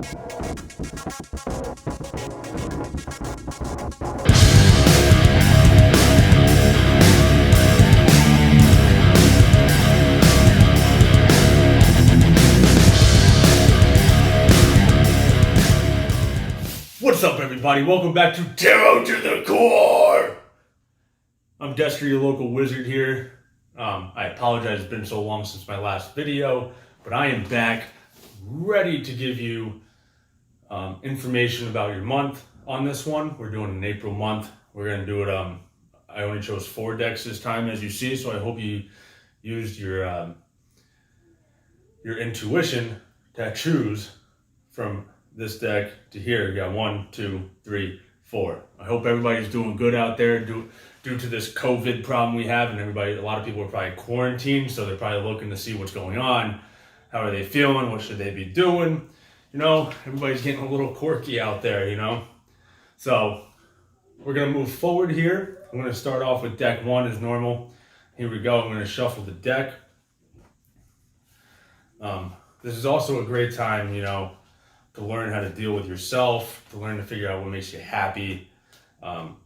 What's up, everybody? Welcome back to Tarottothecore! I'm Destry, your local wizard here. I apologize, it's been so long since my last video, but I am back ready to give you information about your month on this one. We're doing an April month. We're going to do it, I only chose 4 decks this time, as you see, so I hope you used your intuition to choose from this deck to here. You got 1, 2, 3, 4. I hope everybody's doing good out there due to this COVID problem we have, and a lot of people are probably quarantined, so they're probably looking to see what's going on. How are they feeling? What should they be doing? You know, everybody's getting a little quirky out there, you know? So we're gonna move forward here. I'm gonna start off with deck 1 as normal. Here we go. I'm gonna shuffle the deck. This is also a great time, you know, to learn how to deal with yourself, to learn to figure out what makes you happy, and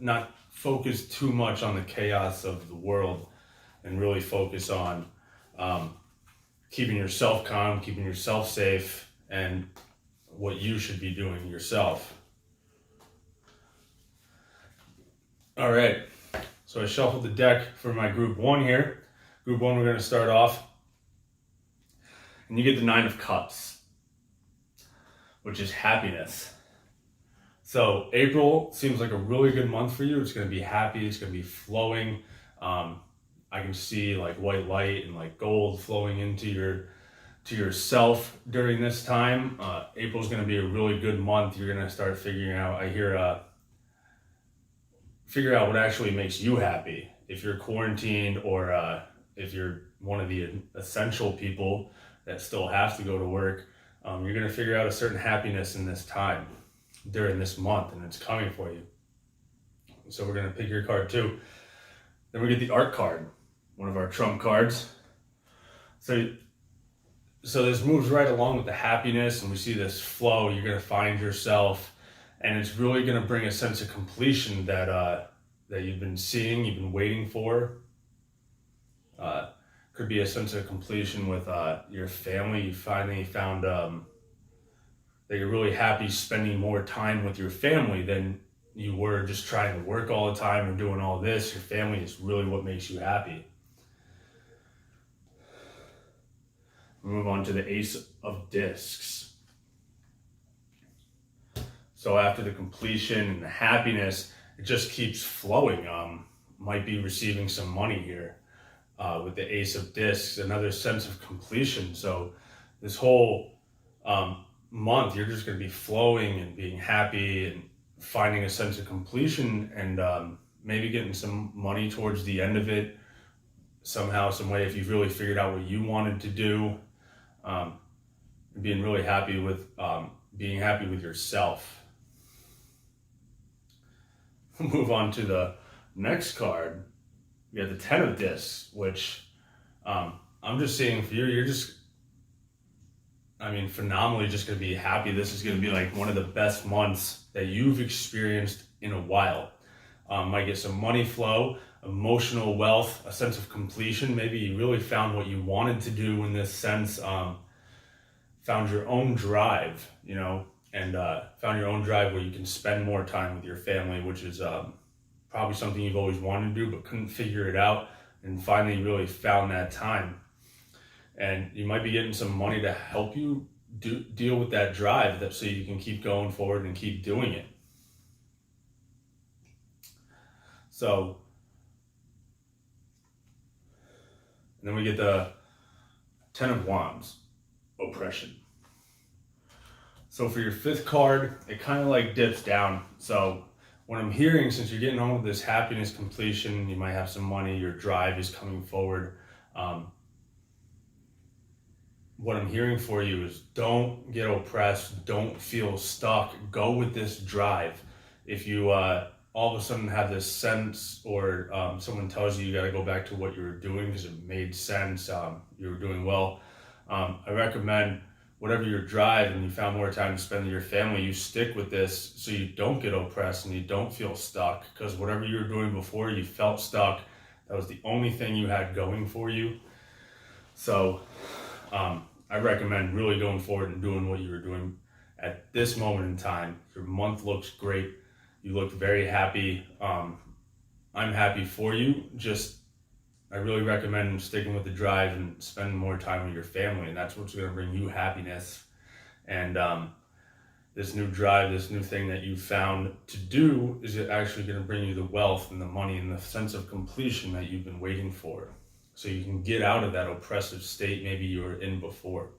not focus too much on the chaos of the world, and really focus on keeping yourself calm, keeping yourself safe, and what you should be doing yourself. All right, so I shuffled the deck for my group 1 here. Group 1, we're going to start off. And you get the 9 of Cups, which is happiness. So April seems like a really good month for you. It's going to be happy. It's going to be flowing. I can see like white light and like gold flowing into yourself during this time. April's going to be a really good month. You're going to start figuring out, figure out what actually makes you happy. If you're quarantined, or if you're one of the essential people that still have to go to work, you're going to figure out a certain happiness in this time, during this month, and it's coming for you. So we're going to pick your card too. Then we get the Art card, one of our trump cards. So this moves right along with the happiness, and we see this flow. You're going to find yourself, and it's really going to bring a sense of completion that you've been seeing, you've been waiting for. Could be a sense of completion with your family. You finally found that you're really happy spending more time with your family than you were just trying to work all the time or doing all this. Your family is really what makes you happy. We move on to the Ace of Discs. So after the completion and the happiness, it just keeps flowing. Might be receiving some money here. With the Ace of Discs, another sense of completion. So this whole month, you're just going to be flowing and being happy and finding a sense of completion, and maybe getting some money towards the end of it somehow, some way, if you've really figured out what you wanted to do, and being really happy with being happy with yourself. Move on to the next card. We have the 10 of Discs, which I'm just seeing for you, you're just, phenomenally just going to be happy. This is going to be like one of the best months that you've experienced in a while. Might get some money flow, emotional wealth, a sense of completion. Maybe you really found what you wanted to do in this sense, found your own drive, you know, and found your own drive where you can spend more time with your family, which is probably something you've always wanted to do but couldn't figure it out, and finally really found that time. And you might be getting some money to help you deal with that drive, so you can keep going forward and keep doing it. So, and then we get the 10 of Wands, oppression. So for your 5th card, it kind of like dips down. So what I'm hearing, since you're getting all of this happiness, completion, you might have some money, your drive is coming forward. What I'm hearing for you is don't get oppressed, don't feel stuck, go with this drive. If you all of a sudden have this sense, or someone tells you got to go back to what you were doing because it made sense, you were doing well, I recommend whatever your drive and you found more time to spend with your family, you stick with this so you don't get oppressed and you don't feel stuck, because whatever you were doing before, you felt stuck. That was the only thing you had going for you. So I recommend really going forward and doing what you were doing at this moment in time. Your month looks great. You look very happy. I'm happy for you. I really recommend sticking with the drive and spending more time with your family, and that's what's going to bring you happiness. And this new drive, this new thing that you found to do is actually going to bring you the wealth and the money and the sense of completion that you've been waiting for. So you can get out of that oppressive state maybe you were in before.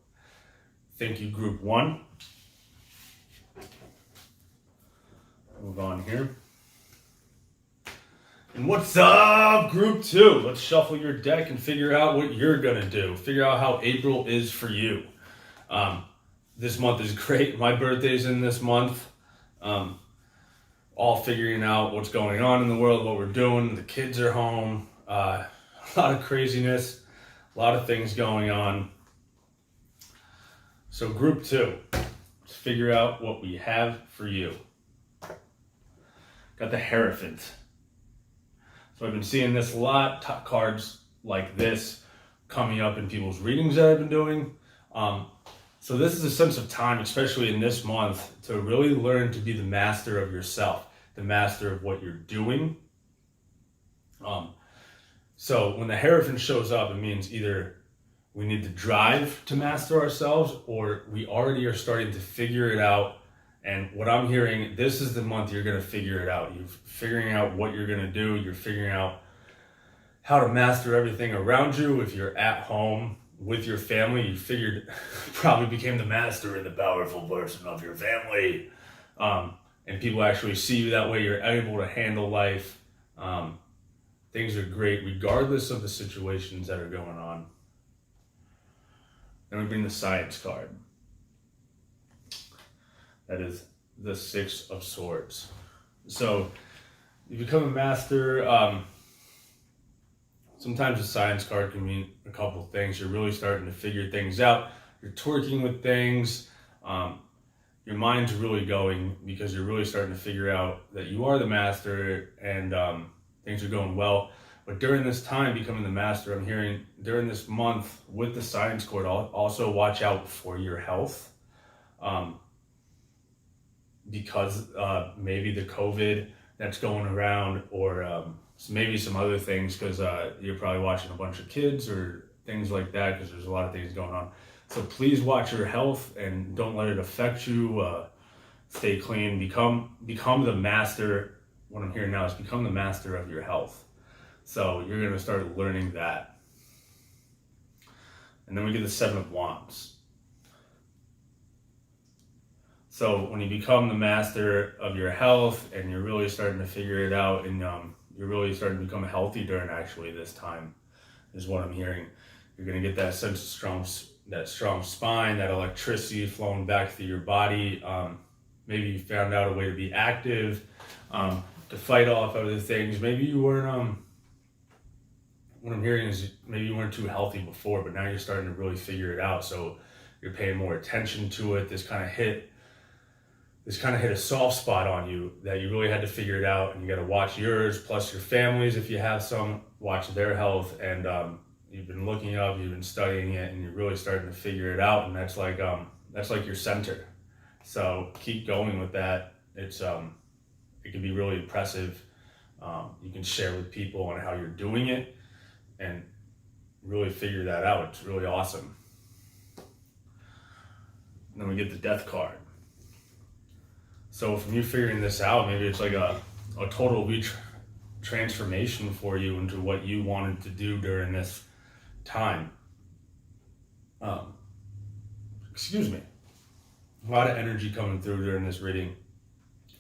Thank you, group 1. Move on here. And what's up, group 2? Let's shuffle your deck and figure out what you're gonna do. Figure out how April is for you. This month is great. My birthday's in this month. All figuring out what's going on in the world, what we're doing. The kids are home. A lot of craziness, a lot of things going on. So group 2, let's figure out what we have for you. Got the Hierophant. So I've been seeing this a lot, top cards like this coming up in people's readings that I've been doing. So this is a sense of time, especially in this month, to really learn to be the master of yourself, the master of what you're doing. So when the Hierophant shows up, it means either we need to drive to master ourselves, or we already are starting to figure it out. And what I'm hearing, this is the month you're going to figure it out. You're figuring out what you're going to do. You're figuring out how to master everything around you. If you're at home with your family, you probably became the master and the powerful person of your family. And people actually see you that way. You're able to handle life. Things are great regardless of the situations that are going on. Then we bring the Science card. That is the 6 of Swords. So you become a master. Sometimes the Science card can mean a couple of things. You're really starting to figure things out. You're twerking with things. Your mind's really going because you're really starting to figure out that you are the master, and things are going well. But during this time becoming the master, I'm hearing during this month with the Science card, also watch out for your health. Because maybe the COVID that's going around, or maybe some other things, because you're probably watching a bunch of kids or things like that, because there's a lot of things going on. So please watch your health and don't let it affect you. Stay clean. Become the master. What I'm hearing now is become the master of your health. So you're going to start learning that. And then we get the 7 of Wands. So when you become the master of your health and you're really starting to figure it out, and you're really starting to become healthy during actually this time, is what I'm hearing. You're going to get that sense of strong spine, that electricity flowing back through your body. Maybe you found out a way to be active, to fight off other things. Maybe you weren't, what I'm hearing is maybe you weren't too healthy before, but now you're starting to really figure it out. So you're paying more attention to it. This kind of hit a soft spot on you that you really had to figure it out, and you got to watch yours, plus your families, if you have some, watch their health. And you've been looking up, you've been studying it, and you're really starting to figure it out. And that's like your center. So keep going with that. It can be really impressive. You can share with people on how you're doing it and really figure that out. It's really awesome. And then we get the Death card. So from you figuring this out, maybe it's like a total transformation for you into what you wanted to do during this time. Excuse me. A lot of energy coming through during this reading.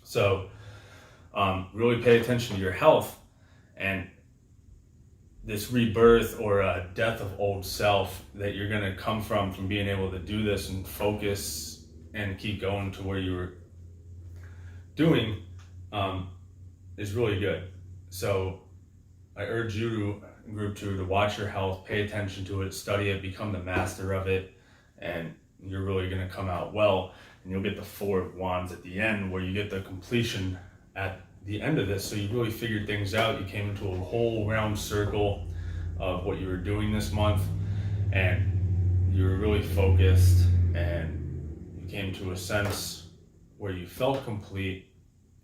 So really pay attention to your health and this rebirth or a death of old self that you're going to come from being able to do this and focus and keep going to where you were doing is really good. So I urge you, group 2, to watch your health, pay attention to it, study it, become the master of it, and you're really going to come out well, and you'll get the Four of Wands at the end, where you get the completion at the end of this. So you really figured things out. You came into a whole round circle of what you were doing this month, and you were really focused, and you came to a sense where you felt complete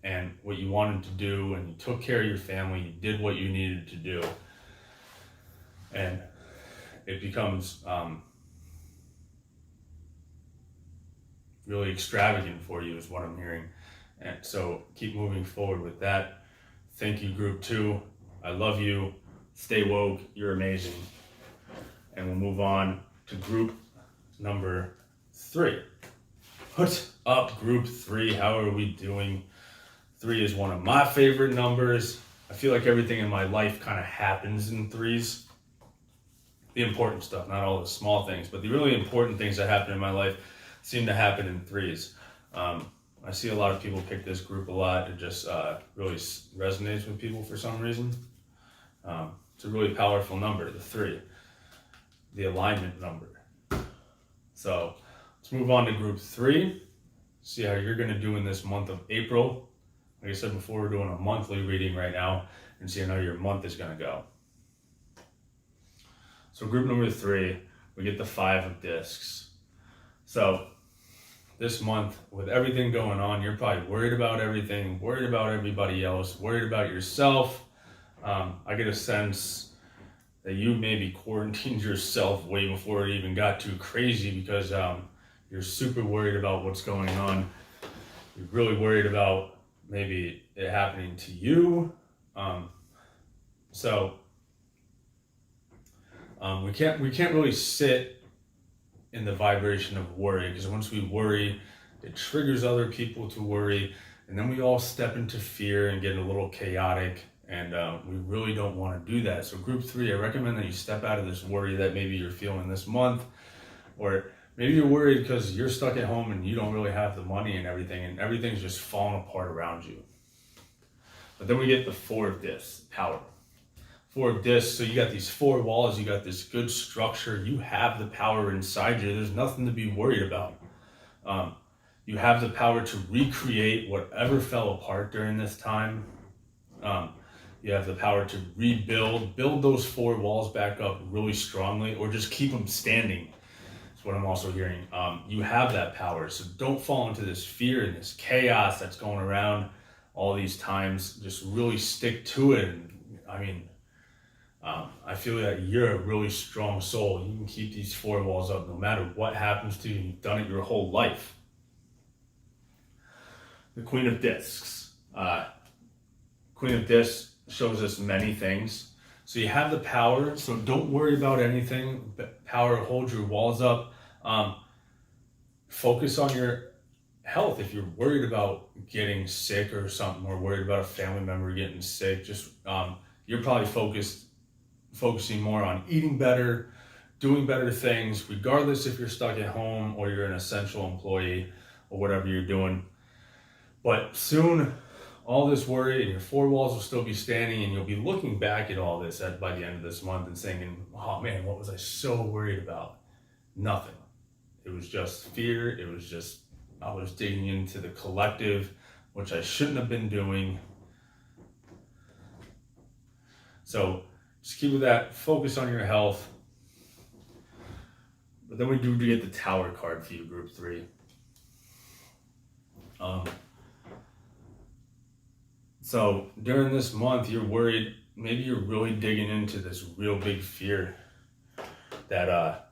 and what you wanted to do, and you took care of your family, you did what you needed to do, and it becomes really extravagant for you is what I'm hearing. And so keep moving forward with that. Thank you, group 2. I love you. Stay woke. You're amazing. And we'll move on to group number 3. What's up, group 3? How are we doing? 3 is one of my favorite numbers. I feel like everything in my life kind of happens in 3s. The important stuff, not all the small things, but the really important things that happen in my life seem to happen in 3s. I see a lot of people pick this group a lot. It just really resonates with people for some reason. It's a really powerful number, the 3, the alignment number. So let's move on to group 3. See how you're going to do in this month of April. Like I said before, we're doing a monthly reading right now, and see how your month is going to go. So group number 3, we get the 5 of discs. So this month, with everything going on, you're probably worried about everything, worried about everybody else, worried about yourself. I get a sense that you maybe quarantined yourself way before it even got too crazy, because you're super worried about what's going on. You're really worried about maybe it happening to you. We can't really sit in the vibration of worry, because once we worry, it triggers other people to worry, and then we all step into fear and get a little chaotic, and we really don't want to do that. So group 3, I recommend that you step out of this worry that maybe you're feeling this month, or maybe you're worried because you're stuck at home and you don't really have the money and everything's just falling apart around you. But then we get the 4 of discs, power. 4 of discs, so you got these 4 walls, you got this good structure, you have the power inside you, there's nothing to be worried about. You have the power to recreate whatever fell apart during this time. You have the power to build those 4 walls back up really strongly, or just keep them standing. That's what I'm also hearing. You have that power, so don't fall into this fear and this chaos that's going around all these times. Just really stick to it. I feel that you're a really strong soul. You can keep these 4 walls up no matter what happens to you. You've done it your whole life. The Queen of Discs. Queen of Discs shows us many things. So you have the power, so don't worry about anything. Power, hold your walls up. Focus on your health. If you're worried about getting sick or something, or worried about a family member getting sick, just you're probably focusing more on eating better, doing better things, regardless if you're stuck at home or you're an essential employee or whatever you're doing. But soon, all this worry and your 4 walls will still be standing, and you'll be looking back at all this by the end of this month and thinking, oh man, what was I so worried about? Nothing. It was just fear. It was just, I was digging into the collective, which I shouldn't have been doing. So just keep with that, focus on your health. But then we do get the Tower card for you, group 3. So during this month, you're worried, maybe you're really digging into this real big fear that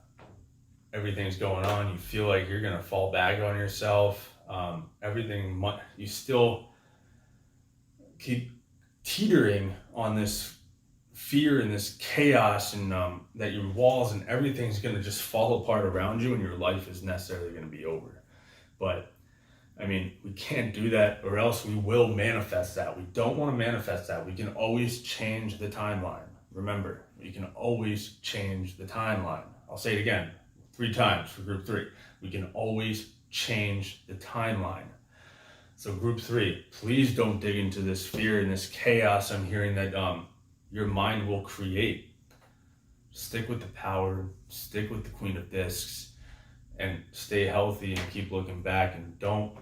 everything's going on. You feel like you're gonna fall back on yourself. You still keep teetering on this fear and this chaos, and that your walls and everything's going to just fall apart around you, and your life is necessarily going to be over. But we can't do that, or else we will manifest that. We don't want to manifest that. We can always change the timeline. Remember, we can always change the timeline. I'll say it again 3 times for group 3. We can always change the timeline. So group 3, please don't dig into this fear and this chaos I'm hearing that your mind will create. Stick with the power, stick with the Queen of Discs, and stay healthy and keep looking back, and don't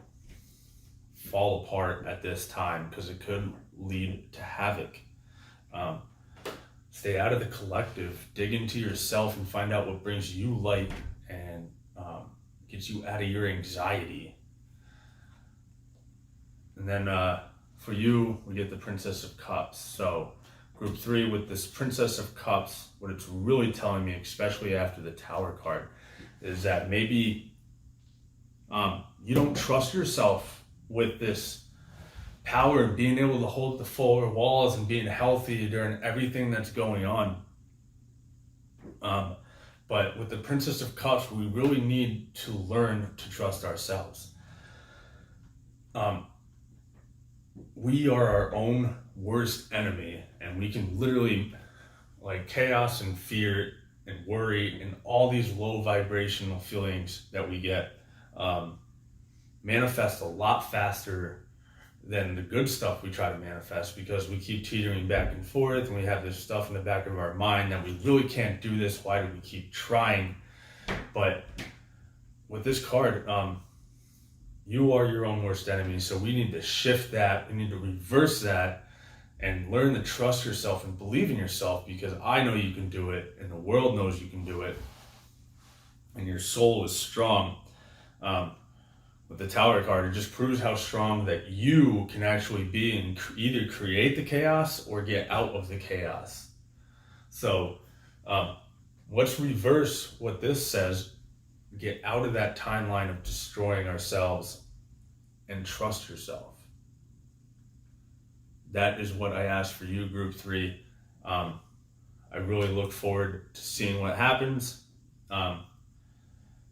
fall apart at this time because it could lead to havoc. Stay out of the collective, dig into yourself and find out what brings you light and gets you out of your anxiety. And then for you, we get the Princess of Cups. So group 3 with this Princess of Cups, what it's really telling me, especially after the Tower card, is that maybe you don't trust yourself with this power and being able to hold the 4 walls and being healthy during everything that's going on. But with the Princess of Cups, we really need to learn to trust ourselves. We are our own worst enemy, and we can literally, like, chaos and fear and worry and all these low vibrational feelings that we get manifest a lot faster than the good stuff we try to manifest, because we keep teetering back and forth, and we have this stuff in the back of our mind that we really can't do this. Why do we keep trying? But with this card, you are your own worst enemy. So we need to shift that. We need to reverse that and learn to trust yourself and believe in yourself, because I know you can do it, and the world knows you can do it, and your soul is strong. With the Tower card, it just proves how strong that you can actually be and either create the chaos or get out of the chaos. So let's reverse what this says. Get out of that timeline of destroying ourselves and trust yourself. That is what I ask for you, group 3. I really look forward to seeing what happens.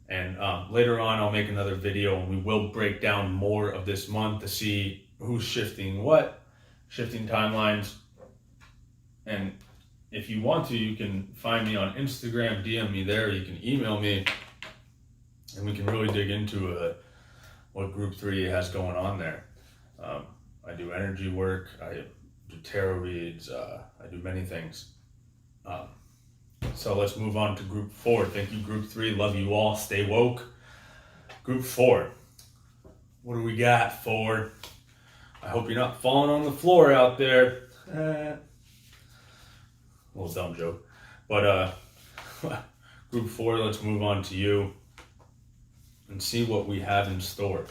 And later on, I'll make another video and we will break down more of this month to see who's shifting what, shifting timelines. And if you want to, you can find me on Instagram, DM me there, you can email me, and we can really dig into what group 3 has going on there. I do energy work, I do tarot reads, I do many things. So let's move on to group 4. Thank you, group 3. Love you all. Stay woke. Group 4. What do we got, 4? I hope you're not falling on the floor out there. A little dumb joke. But group 4, let's move on to you and see what we have in store.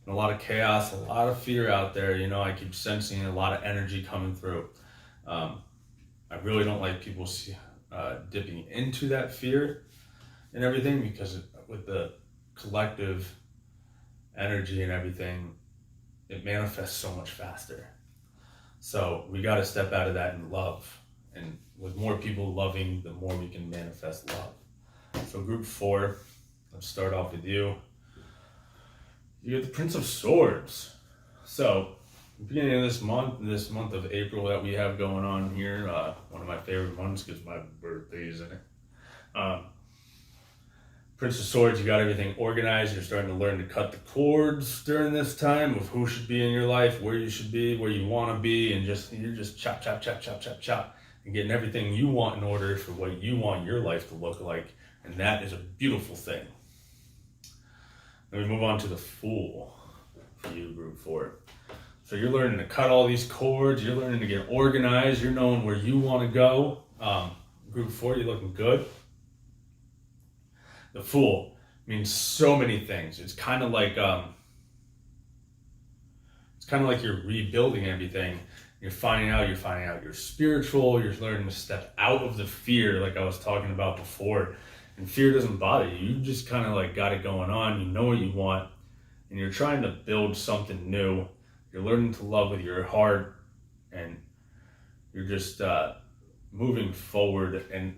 A lot of chaos, a lot of fear out there. You know, I keep sensing a lot of energy coming through. I really don't like people dipping into that fear and everything, because with the collective energy and everything, it manifests so much faster. So we got to step out of that in love. And with more people loving, the more we can manifest love. So group 4, let's start off with you. You get the Prince of Swords. So beginning of this month of April that we have going on here, one of my favorite months because my birthday's in it. Prince of Swords, you got everything organized. You're starting to learn to cut the cords during this time of who should be in your life, where you should be, where you want to be, and you're just chop, chop, chop, chop, chop, chop, and getting everything you want in order for what you want your life to look like. And that is a beautiful thing. Then we move on to the Fool for you, group 4. So you're learning to cut all these cords, you're learning to get organized, you're knowing where you want to go. Group 4, you're looking good. The Fool means so many things. It's kind of like you're rebuilding everything. You're finding out you're spiritual, you're learning to step out of the fear like I was talking about before. And fear doesn't bother you. You just kind of like got it going on, you know what you want, and you're trying to build something new. You're learning to love with your heart, and you're just moving forward. And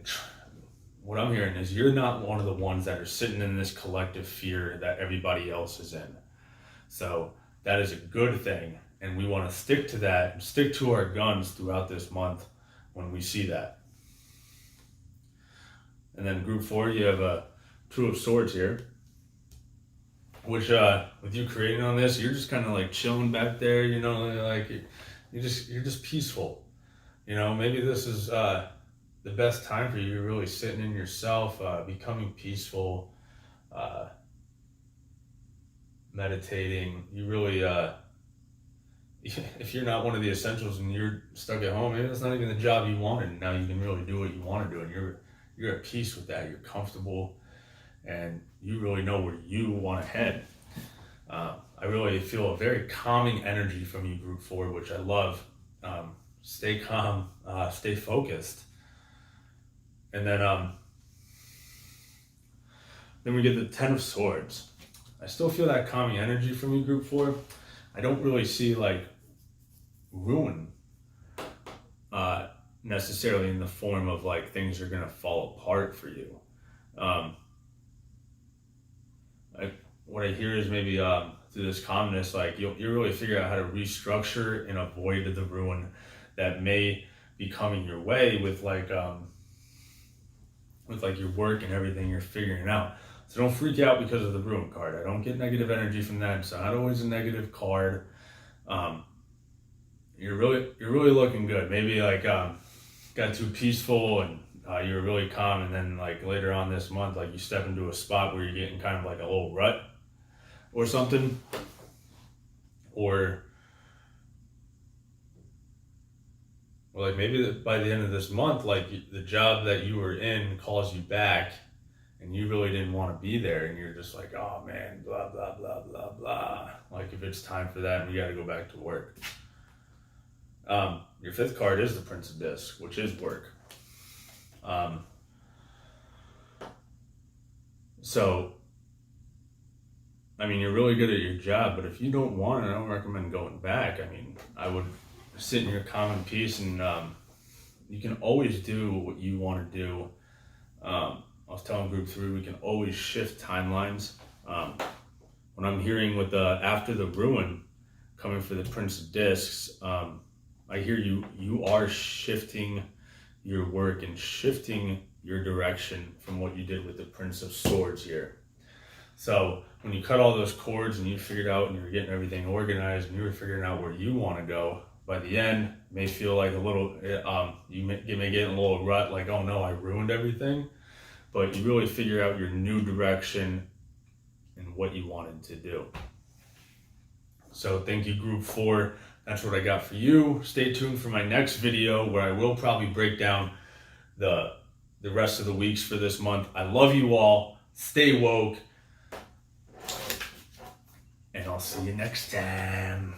what I'm hearing is you're not one of the ones that are sitting in this collective fear that everybody else is in. So that is a good thing, and we want to stick to that and stick to our guns throughout this month when we see that. And then group 4, you have a Two of Swords here, which with you creating on this, you're just kind of like chilling back there, you know, like you're just peaceful. You know, maybe this is the best time for you. You're really sitting in yourself, becoming peaceful, meditating. You really, if you're not one of the essentials and you're stuck at home, maybe that's not even the job you wanted, and now you can really do what you want to do, and you're at peace with that. You're comfortable, and you really know where you want to head. I really feel a very calming energy from you, Group 4, which I love. Stay calm, stay focused. And then we get the 10 of Swords. I still feel that calming energy from you, Group 4. I don't really see like ruin necessarily in the form of like things are gonna fall apart for you. What I hear is maybe through this calmness, like you'll really figure out how to restructure and avoid the ruin that may be coming your way with like your work and everything you're figuring out. So don't freak out because of the ruin card. I don't get negative energy from that. It's not always a negative card. You're really looking good. Maybe like got too peaceful and you were really calm, and then like later on this month, like you step into a spot where you're getting kind of like a little rut or something, or like maybe by the end of this month, like the job that you were in calls you back and you really didn't want to be there, and you're just like, oh man, blah, blah, blah, blah, blah. Like if it's time for that, we got to go back to work. Your 5th card is the Prince of Discs, which is work. So, I mean, you're really good at your job, but if you don't want it, I don't recommend going back. I mean, I would sit in your calm and peace, and you can always do what you want to do. I was telling Group 3, we can always shift timelines. When I'm hearing with after the ruin coming for the Prince of Discs, I hear you are shifting your work and shifting your direction from what you did with the Prince of Swords here. So when you cut all those cords and you figured out and you were getting everything organized and you were figuring out where you want to go, by the end, it may feel like a little, you may get in a little rut, like, oh no, I ruined everything. But you really figure out your new direction and what you wanted to do. So thank you, Group 4. That's what I got for you. Stay tuned for my next video where I will probably break down the rest of the weeks for this month. I love you all. Stay woke. And I'll see you next time.